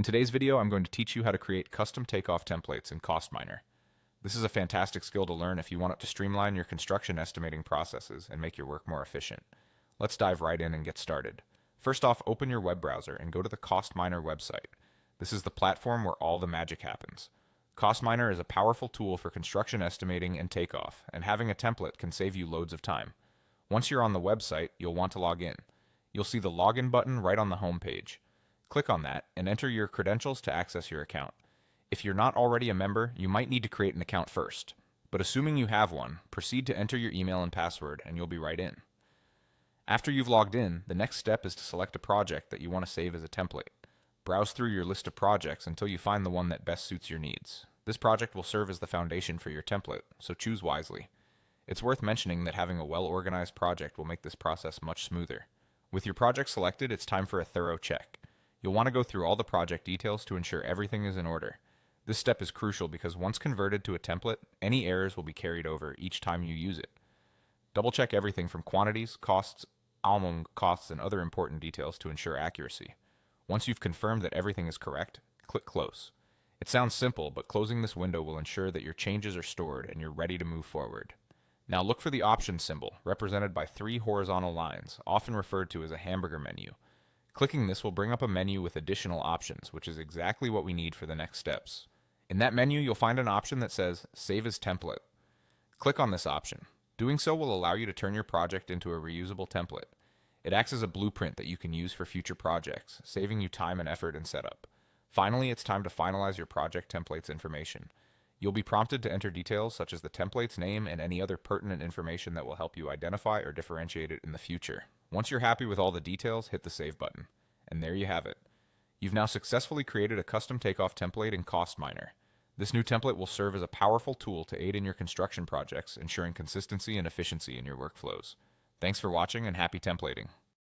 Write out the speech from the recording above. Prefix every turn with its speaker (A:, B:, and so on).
A: In today's video, I'm going to teach you how to create custom takeoff templates in CostMiner. This is a fantastic skill to learn if you want it to streamline your construction estimating processes and make your work more efficient. Let's dive right in and get started. First off, open your web browser and go to the CostMiner website. This is the platform where all the magic happens. CostMiner is a powerful tool for construction estimating and takeoff, and having a template can save you loads of time. Once you're on the website, you'll want to log in. You'll see the login button right on the home page. Click on that and enter your credentials to access your account. If you're not already a member, you might need to create an account first. But assuming you have one, proceed to enter your email and password and you'll be right in. After you've logged in, the next step is to select a project that you want to save as a template. Browse through your list of projects until you find the one that best suits your needs. This project will serve as the foundation for your template, so choose wisely. It's worth mentioning that having a well-organized project will make this process much smoother. With your project selected, it's time for a thorough check. You'll want to go through all the project details to ensure everything is in order. This step is crucial because once converted to a template, any errors will be carried over each time you use it. Double-check everything from quantities, costs, album costs, and other important details to ensure accuracy. Once you've confirmed that everything is correct, click Close. It sounds simple, but closing this window will ensure that your changes are stored and you're ready to move forward. Now look for the options symbol, represented by 3 horizontal lines, often referred to as a hamburger menu. Clicking this will bring up a menu with additional options, which is exactly what we need for the next steps. In that menu, you'll find an option that says Save as Template. Click on this option. Doing so will allow you to turn your project into a reusable template. It acts as a blueprint that you can use for future projects, saving you time and effort in setup. Finally, it's time to finalize your project template's information. You'll be prompted to enter details such as the template's name and any other pertinent information that will help you identify or differentiate it in the future. Once you're happy with all the details, hit the Save button. And there you have it. You've now successfully created a custom takeoff template in CostMiner. This new template will serve as a powerful tool to aid in your construction projects, ensuring consistency and efficiency in your workflows. Thanks for watching and happy templating.